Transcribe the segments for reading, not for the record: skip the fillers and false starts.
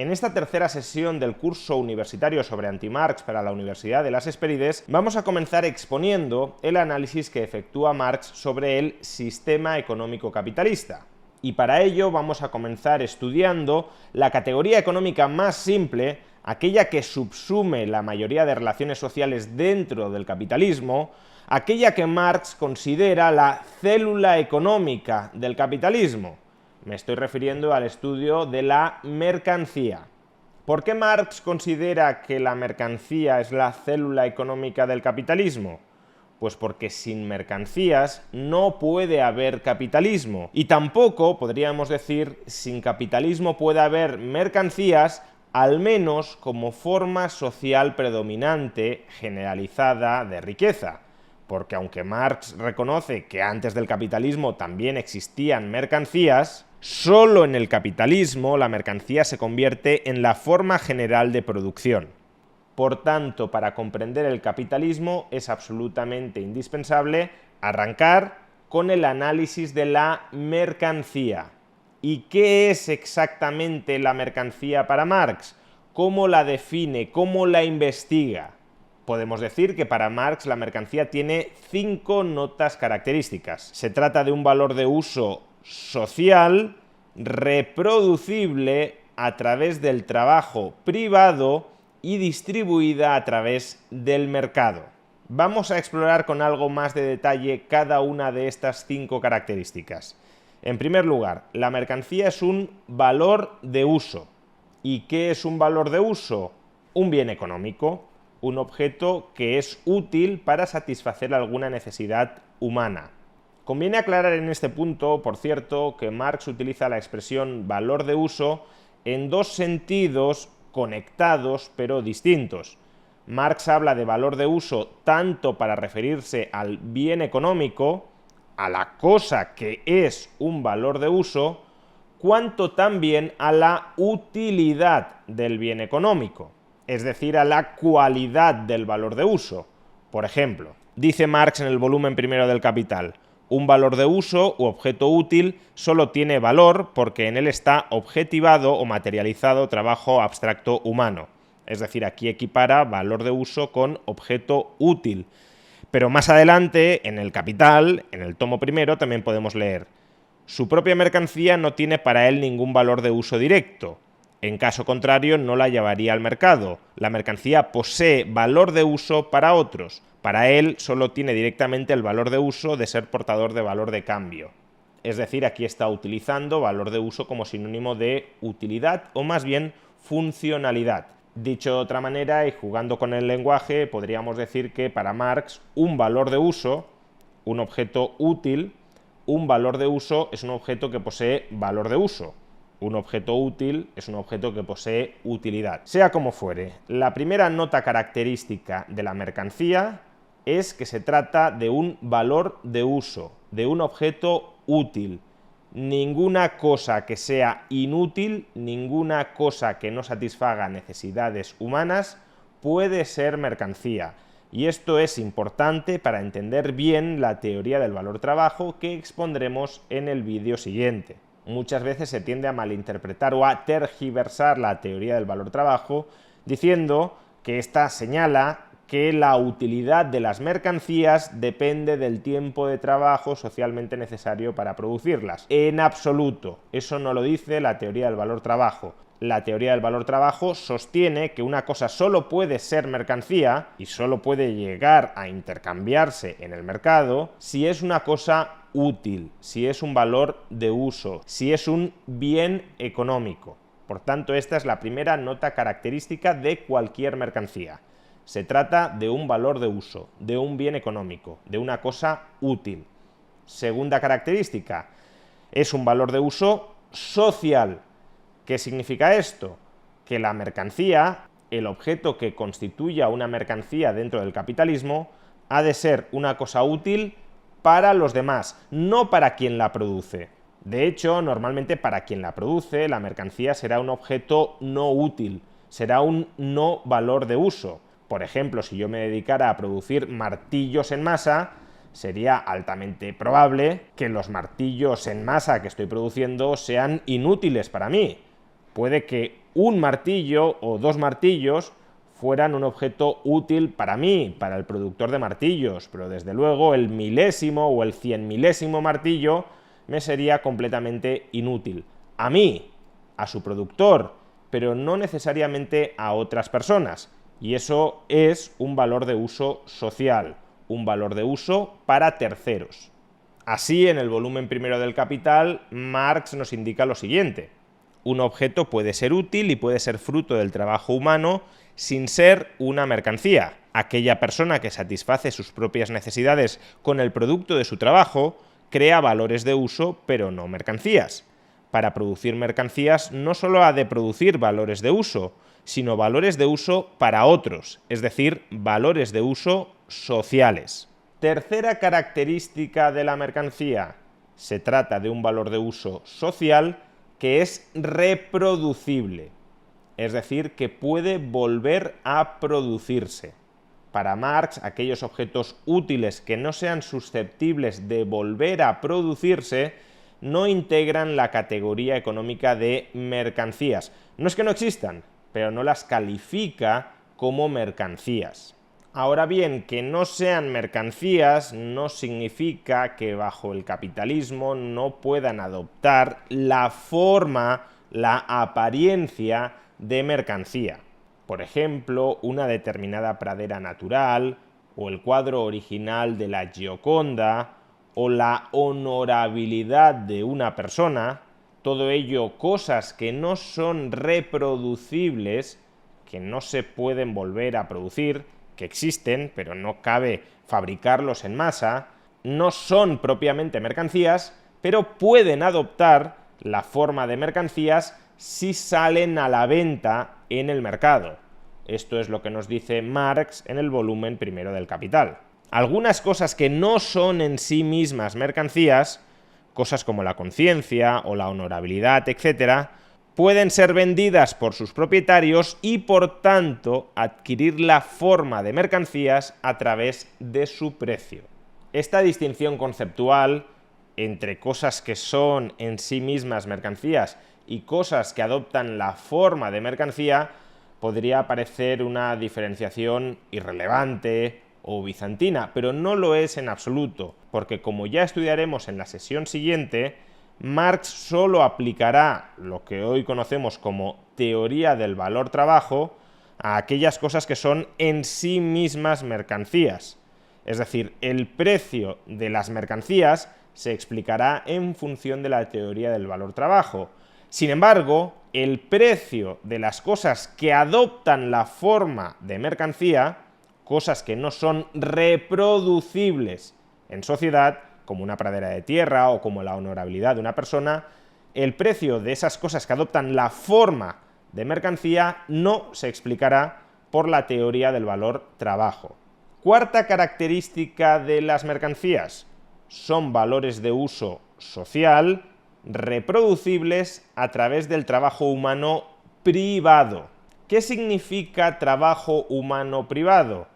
En esta tercera sesión del curso universitario sobre anti-Marx para la Universidad de las Hespérides, vamos a comenzar exponiendo el análisis que efectúa Marx sobre el sistema económico capitalista. Y para ello vamos a comenzar estudiando la categoría económica más simple, aquella que subsume la mayoría de relaciones sociales dentro del capitalismo, aquella que Marx considera la célula económica del capitalismo. Me estoy refiriendo al estudio de la mercancía. ¿Por qué Marx considera que la mercancía es la célula económica del capitalismo? Pues porque sin mercancías no puede haber capitalismo. Y tampoco, podríamos decir, sin capitalismo puede haber mercancías, al menos como forma social predominante generalizada de riqueza. Porque aunque Marx reconoce que antes del capitalismo también existían mercancías, solo en el capitalismo la mercancía se convierte en la forma general de producción. Por tanto, para comprender el capitalismo es absolutamente indispensable arrancar con el análisis de la mercancía. ¿Y qué es exactamente la mercancía para Marx? ¿Cómo la define? ¿Cómo la investiga? Podemos decir que para Marx la mercancía tiene 5 notas características. Se trata de un valor de uso social, reproducible a través del trabajo privado y distribuida a través del mercado. Vamos a explorar con algo más de detalle cada una de estas 5 características. En primer lugar, la mercancía es un valor de uso. ¿Y qué es un valor de uso? Un bien económico, un objeto que es útil para satisfacer alguna necesidad humana. Conviene aclarar en este punto, por cierto, que Marx utiliza la expresión valor de uso en 2 sentidos conectados pero distintos. Marx habla de valor de uso tanto para referirse al bien económico, a la cosa que es un valor de uso, cuanto también a la utilidad del bien económico, es decir, a la cualidad del valor de uso. Por ejemplo, dice Marx en el volumen primero del Capital: un valor de uso u objeto útil solo tiene valor porque en él está objetivado o materializado trabajo abstracto humano. Es decir, aquí equipara valor de uso con objeto útil. Pero más adelante, en el Capital, en el tomo primero, también podemos leer: su propia mercancía no tiene para él ningún valor de uso directo. En caso contrario, no la llevaría al mercado. La mercancía posee valor de uso para otros. Para él solo tiene directamente el valor de uso de ser portador de valor de cambio. Es decir, aquí está utilizando valor de uso como sinónimo de utilidad o más bien funcionalidad. Dicho de otra manera y jugando con el lenguaje, podríamos decir que para Marx un valor de uso, un objeto útil, un valor de uso es un objeto que posee valor de uso. Un objeto útil es un objeto que posee utilidad. Sea como fuere, la primera nota característica de la mercancía es que se trata de un valor de uso, de un objeto útil. Ninguna cosa que sea inútil, ninguna cosa que no satisfaga necesidades humanas puede ser mercancía. Y esto es importante para entender bien la teoría del valor-trabajo que expondremos en el vídeo siguiente. Muchas veces se tiende a malinterpretar o a tergiversar la teoría del valor-trabajo diciendo que ésta señala que la utilidad de las mercancías depende del tiempo de trabajo socialmente necesario para producirlas. En absoluto, eso no lo dice la teoría del valor-trabajo. La teoría del valor-trabajo sostiene que una cosa solo puede ser mercancía y solo puede llegar a intercambiarse en el mercado si es una cosa útil, si es un valor de uso, si es un bien económico. Por tanto, esta es la primera nota característica de cualquier mercancía. Se trata de un valor de uso, de un bien económico, de una cosa útil. Segunda característica, es un valor de uso social. ¿Qué significa esto? Que la mercancía, el objeto que constituya una mercancía dentro del capitalismo, ha de ser una cosa útil para los demás, no para quien la produce. De hecho, normalmente para quien la produce, la mercancía será un objeto no útil, será un no valor de uso. Por ejemplo, si yo me dedicara a producir martillos en masa, sería altamente probable que los martillos en masa que estoy produciendo sean inútiles para mí. Puede que un martillo o dos martillos fueran un objeto útil para mí, para el productor de martillos, pero desde luego el milésimo o el 100.000º martillo me sería completamente inútil. A mí, a su productor, pero no necesariamente a otras personas. Y eso es un valor de uso social, un valor de uso para terceros. Así, en el volumen primero del Capital, Marx nos indica lo siguiente: un objeto puede ser útil y puede ser fruto del trabajo humano sin ser una mercancía. Aquella persona que satisface sus propias necesidades con el producto de su trabajo crea valores de uso, pero no mercancías. Para producir mercancías no solo ha de producir valores de uso, sino valores de uso para otros, es decir, valores de uso sociales. Tercera característica de la mercancía: se trata de un valor de uso social que es reproducible, es decir, que puede volver a producirse. Para Marx, aquellos objetos útiles que no sean susceptibles de volver a producirse no integran la categoría económica de mercancías. No es que no existan, pero no las califica como mercancías. Ahora bien, que no sean mercancías no significa que bajo el capitalismo no puedan adoptar la forma, la apariencia de mercancía. Por ejemplo, una determinada pradera natural, o el cuadro original de la Gioconda, o la honorabilidad de una persona, todo ello cosas que no son reproducibles, que no se pueden volver a producir, que existen, pero no cabe fabricarlos en masa, no son propiamente mercancías, pero pueden adoptar la forma de mercancías si salen a la venta en el mercado. Esto es lo que nos dice Marx en el volumen primero del Capital. Algunas cosas que no son en sí mismas mercancías, cosas como la conciencia o la honorabilidad, etc., pueden ser vendidas por sus propietarios y, por tanto, adquirir la forma de mercancías a través de su precio. Esta distinción conceptual entre cosas que son en sí mismas mercancías y cosas que adoptan la forma de mercancía podría parecer una diferenciación irrelevante o bizantina, pero no lo es en absoluto, porque como ya estudiaremos en la sesión siguiente, Marx solo aplicará lo que hoy conocemos como teoría del valor-trabajo a aquellas cosas que son en sí mismas mercancías. Es decir, el precio de las mercancías se explicará en función de la teoría del valor-trabajo. Sin embargo, el precio de las cosas que adoptan la forma de mercancía, cosas que no son reproducibles en sociedad, como una pradera de tierra o como la honorabilidad de una persona, el precio de esas cosas que adoptan la forma de mercancía no se explicará por la teoría del valor-trabajo. Cuarta característica de las mercancías: son valores de uso social reproducibles a través del trabajo humano privado. ¿Qué significa trabajo humano privado?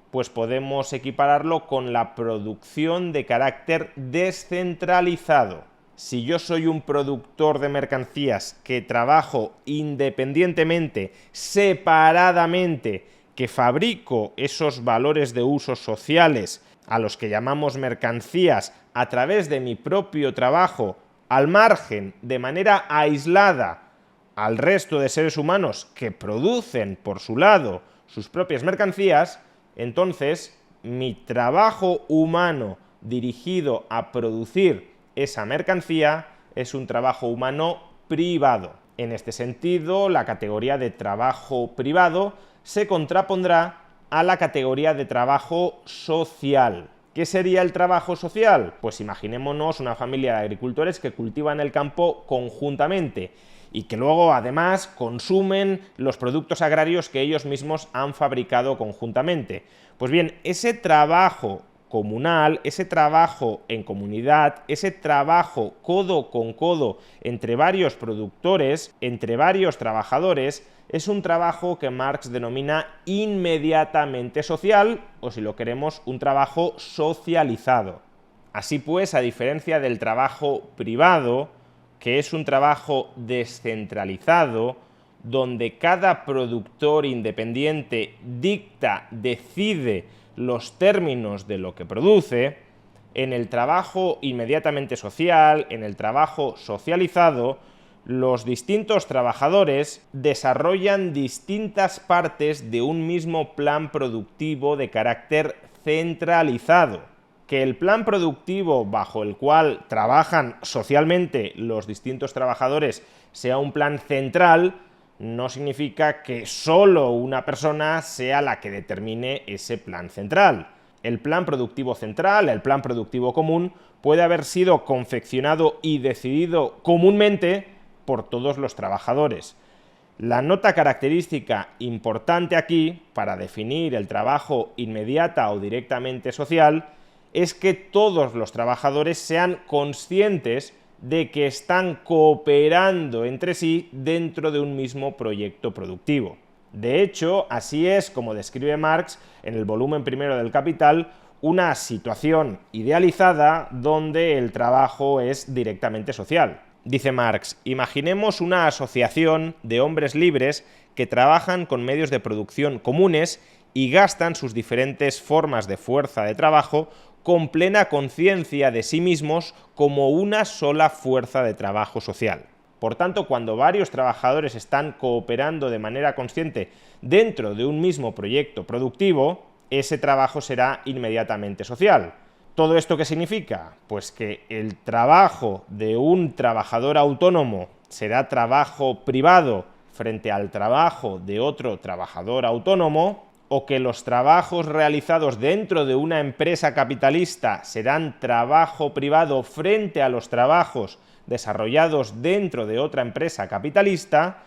Pues podemos equipararlo con la producción de carácter descentralizado. Si yo soy un productor de mercancías que trabajo independientemente, separadamente, que fabrico esos valores de uso sociales a los que llamamos mercancías a través de mi propio trabajo, al margen, de manera aislada, al resto de seres humanos que producen por su lado sus propias mercancías, entonces mi trabajo humano dirigido a producir esa mercancía es un trabajo humano privado. En este sentido, la categoría de trabajo privado se contrapondrá a la categoría de trabajo social. ¿Qué sería el trabajo social? Pues imaginémonos una familia de agricultores que cultivan el campo conjuntamente y que luego además consumen los productos agrarios que ellos mismos han fabricado conjuntamente. Pues bien, ese trabajo comunal, ese trabajo en comunidad, ese trabajo codo con codo entre varios productores, entre varios trabajadores, es un trabajo que Marx denomina inmediatamente social, o si lo queremos, un trabajo socializado. Así pues, a diferencia del trabajo privado, que es un trabajo descentralizado, donde cada productor independiente decide los términos de lo que produce, en el trabajo inmediatamente social, en el trabajo socializado, los distintos trabajadores desarrollan distintas partes de un mismo plan productivo de carácter centralizado. Que el plan productivo bajo el cual trabajan socialmente los distintos trabajadores sea un plan central no significa que solo una persona sea la que determine ese plan central. El plan productivo central, el plan productivo común, puede haber sido confeccionado y decidido comúnmente por todos los trabajadores. La nota característica importante aquí, para definir el trabajo inmediata o directamente social, es que todos los trabajadores sean conscientes de que están cooperando entre sí dentro de un mismo proyecto productivo. De hecho, así es como describe Marx en el volumen primero del Capital una situación idealizada donde el trabajo es directamente social. Dice Marx, imaginemos una asociación de hombres libres que trabajan con medios de producción comunes y gastan sus diferentes formas de fuerza de trabajo con plena conciencia de sí mismos como una sola fuerza de trabajo social. Por tanto, cuando varios trabajadores están cooperando de manera consciente dentro de un mismo proyecto productivo, ese trabajo será inmediatamente social. ¿Todo esto qué significa? Pues que el trabajo de un trabajador autónomo será trabajo privado frente al trabajo de otro trabajador autónomo, o que los trabajos realizados dentro de una empresa capitalista serán trabajo privado frente a los trabajos desarrollados dentro de otra empresa capitalista,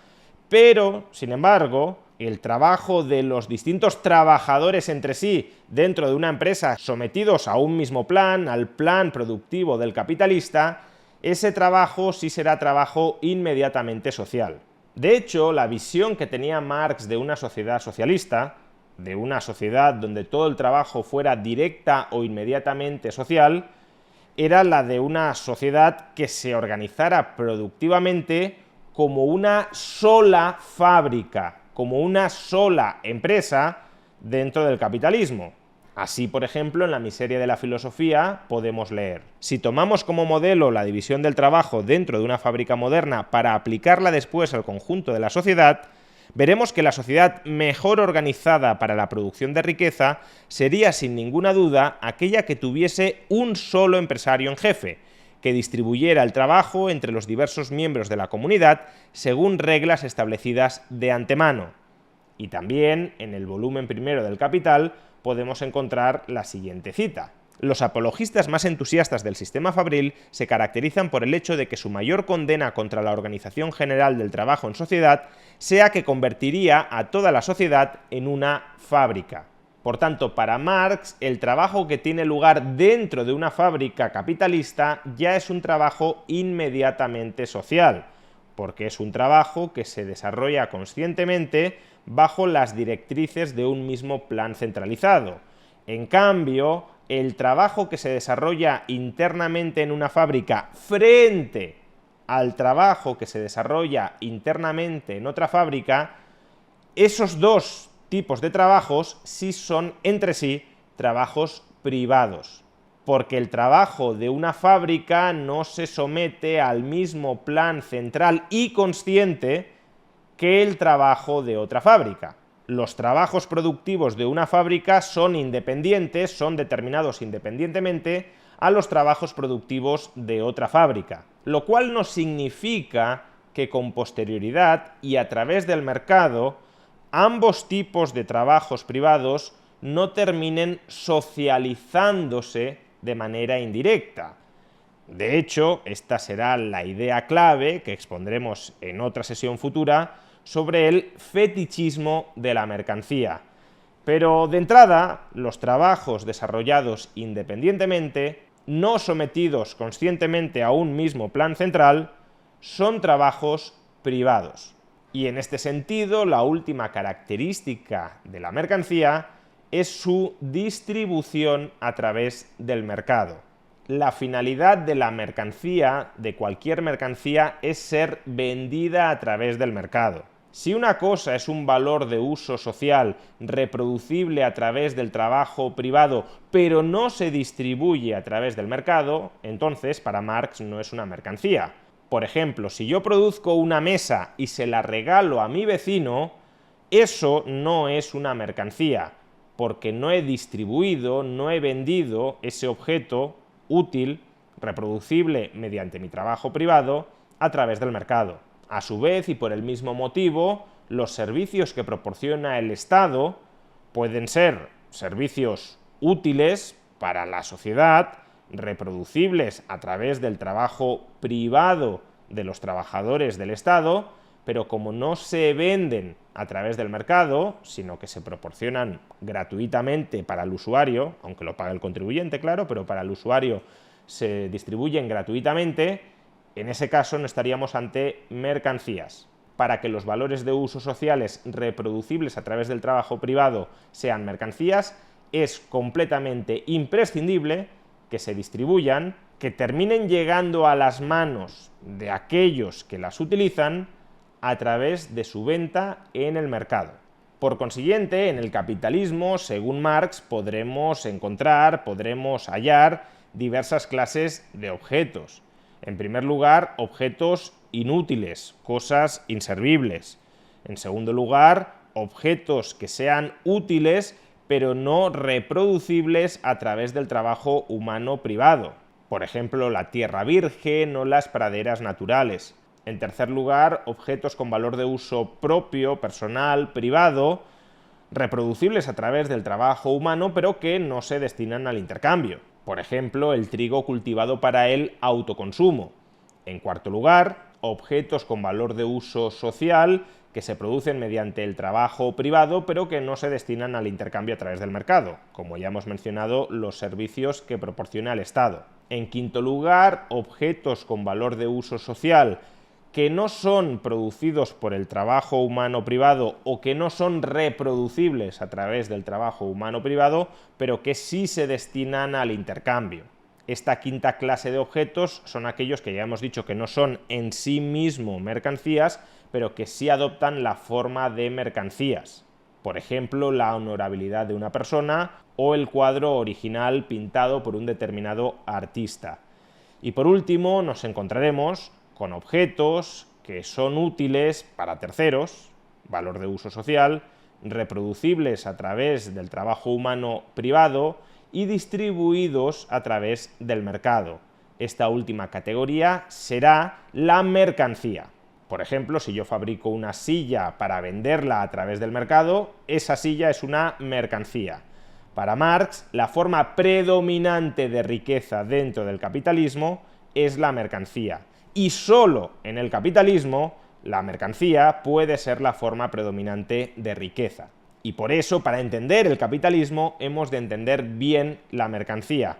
pero, sin embargo, el trabajo de los distintos trabajadores entre sí dentro de una empresa sometidos a un mismo plan, al plan productivo del capitalista, ese trabajo sí será trabajo inmediatamente social. De hecho, la visión que tenía Marx de una sociedad socialista, de una sociedad donde todo el trabajo fuera directa o inmediatamente social, era la de una sociedad que se organizara productivamente como una sola fábrica, como una sola empresa dentro del capitalismo. Así, por ejemplo, en La miseria de la filosofía podemos leer: si tomamos como modelo la división del trabajo dentro de una fábrica moderna para aplicarla después al conjunto de la sociedad, veremos que la sociedad mejor organizada para la producción de riqueza sería sin ninguna duda aquella que tuviese un solo empresario en jefe, que distribuyera el trabajo entre los diversos miembros de la comunidad según reglas establecidas de antemano. Y también, en el volumen primero del Capital, podemos encontrar la siguiente cita: los apologistas más entusiastas del sistema fabril se caracterizan por el hecho de que su mayor condena contra la organización general del trabajo en sociedad sea que convertiría a toda la sociedad en una fábrica. Por tanto, para Marx, el trabajo que tiene lugar dentro de una fábrica capitalista ya es un trabajo inmediatamente social, porque es un trabajo que se desarrolla conscientemente bajo las directrices de un mismo plan centralizado. En cambio, el trabajo que se desarrolla internamente en una fábrica frente al trabajo que se desarrolla internamente en otra fábrica, esos dos tipos de trabajos sí son entre sí trabajos privados, porque el trabajo de una fábrica no se somete al mismo plan central y consciente que el trabajo de otra fábrica. Los trabajos productivos de una fábrica son independientes, son determinados independientemente a los trabajos productivos de otra fábrica, lo cual no significa que con posterioridad y a través del mercado ambos tipos de trabajos privados no terminen socializándose de manera indirecta. De hecho, esta será la idea clave que expondremos en otra sesión futura sobre el fetichismo de la mercancía. Pero de entrada, los trabajos desarrollados independientemente, no sometidos conscientemente a un mismo plan central, son trabajos privados. Y en este sentido, la última característica de la mercancía es su distribución a través del mercado. La finalidad de la mercancía, de cualquier mercancía, es ser vendida a través del mercado. Si una cosa es un valor de uso social reproducible a través del trabajo privado, pero no se distribuye a través del mercado, entonces para Marx no es una mercancía. Por ejemplo, si yo produzco una mesa y se la regalo a mi vecino, eso no es una mercancía, porque no he distribuido, no he vendido ese objeto útil, reproducible mediante mi trabajo privado, a través del mercado. A su vez, y por el mismo motivo, los servicios que proporciona el Estado pueden ser servicios útiles para la sociedad, reproducibles a través del trabajo privado de los trabajadores del Estado, pero como no se venden a través del mercado, sino que se proporcionan gratuitamente para el usuario, aunque lo pague el contribuyente, claro, pero para el usuario se distribuyen gratuitamente, en ese caso no estaríamos ante mercancías. Para que los valores de uso sociales reproducibles a través del trabajo privado sean mercancías, es completamente imprescindible que se distribuyan, que terminen llegando a las manos de aquellos que las utilizan a través de su venta en el mercado. Por consiguiente, en el capitalismo, según Marx, podremos hallar diversas clases de objetos. En primer lugar, objetos inútiles, cosas inservibles. En segundo lugar, objetos que sean útiles pero no reproducibles a través del trabajo humano privado. Por ejemplo, la tierra virgen o las praderas naturales. En tercer lugar, objetos con valor de uso propio, personal, privado, reproducibles a través del trabajo humano, pero que no se destinan al intercambio. Por ejemplo, el trigo cultivado para el autoconsumo. En cuarto lugar, objetos con valor de uso social que se producen mediante el trabajo privado, pero que no se destinan al intercambio a través del mercado, como ya hemos mencionado, los servicios que proporciona el Estado. En quinto lugar, objetos con valor de uso social que no son producidos por el trabajo humano privado o que no son reproducibles a través del trabajo humano privado, pero que sí se destinan al intercambio. Esta quinta clase de objetos son aquellos que ya hemos dicho que no son en sí mismo mercancías, pero que sí adoptan la forma de mercancías. Por ejemplo, la honorabilidad de una persona o el cuadro original pintado por un determinado artista. Y por último, nos encontraremos con objetos que son útiles para terceros, valor de uso social, reproducibles a través del trabajo humano privado y distribuidos a través del mercado. Esta última categoría será la mercancía. Por ejemplo, si yo fabrico una silla para venderla a través del mercado, esa silla es una mercancía. Para Marx, la forma predominante de riqueza dentro del capitalismo es la mercancía. Y solo en el capitalismo, la mercancía puede ser la forma predominante de riqueza. Y por eso, para entender el capitalismo, hemos de entender bien la mercancía.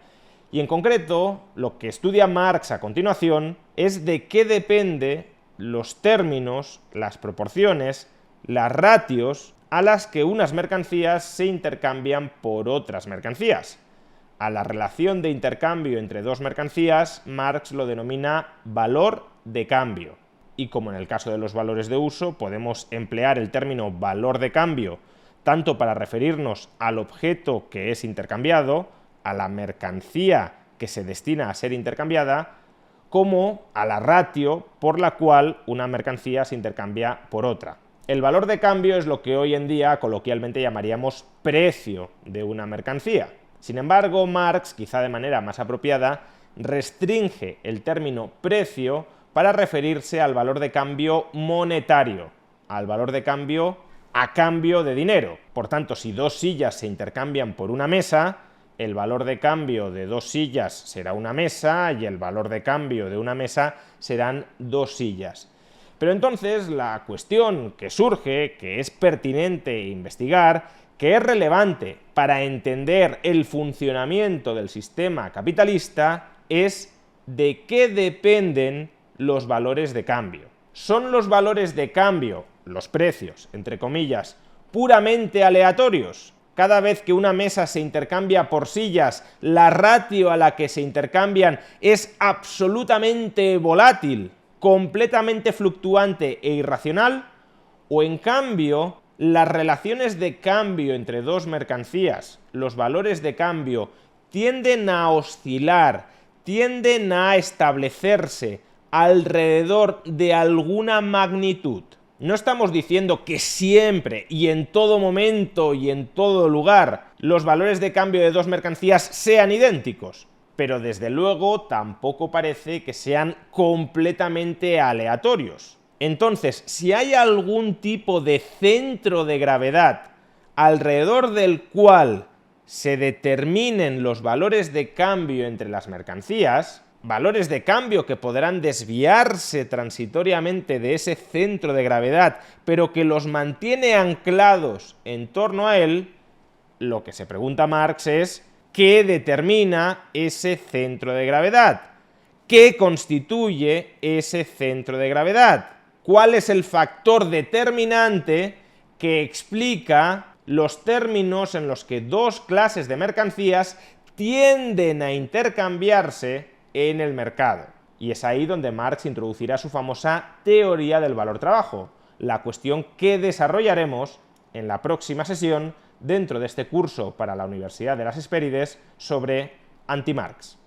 Y en concreto, lo que estudia Marx a continuación es de qué depende los términos, las proporciones, las ratios a las que unas mercancías se intercambian por otras mercancías. A la relación de intercambio entre dos mercancías, Marx lo denomina valor de cambio. Y como en el caso de los valores de uso, podemos emplear el término valor de cambio tanto para referirnos al objeto que es intercambiado, a la mercancía que se destina a ser intercambiada, como a la ratio por la cual una mercancía se intercambia por otra. El valor de cambio es lo que hoy en día coloquialmente llamaríamos precio de una mercancía. Sin embargo, Marx, quizá de manera más apropiada, restringe el término precio para referirse al valor de cambio monetario, al valor de cambio a cambio de dinero. Por tanto, si dos sillas se intercambian por una mesa, el valor de cambio de dos sillas será una mesa y el valor de cambio de una mesa serán dos sillas. Pero entonces la cuestión que surge, que es pertinente investigar, que es relevante para entender el funcionamiento del sistema capitalista, es de qué dependen los valores de cambio. ¿Son los valores de cambio, los precios, entre comillas, puramente aleatorios? Cada vez que una mesa se intercambia por sillas, la ratio a la que se intercambian es absolutamente volátil, completamente fluctuante e irracional, o en cambio las relaciones de cambio entre dos mercancías, los valores de cambio, tienden a oscilar, tienden a establecerse alrededor de alguna magnitud. No estamos diciendo que siempre y en todo momento y en todo lugar los valores de cambio de dos mercancías sean idénticos, pero desde luego tampoco parece que sean completamente aleatorios. Entonces, si hay algún tipo de centro de gravedad alrededor del cual se determinen los valores de cambio entre las mercancías, valores de cambio que podrán desviarse transitoriamente de ese centro de gravedad, pero que los mantiene anclados en torno a él, lo que se pregunta Marx es ¿qué determina ese centro de gravedad? ¿Qué constituye ese centro de gravedad? ¿Cuál es el factor determinante que explica los términos en los que dos clases de mercancías tienden a intercambiarse en el mercado? Y es ahí donde Marx introducirá su famosa teoría del valor-trabajo, la cuestión que desarrollaremos en la próxima sesión dentro de este curso para la Universidad de las Hespérides sobre anti-Marx.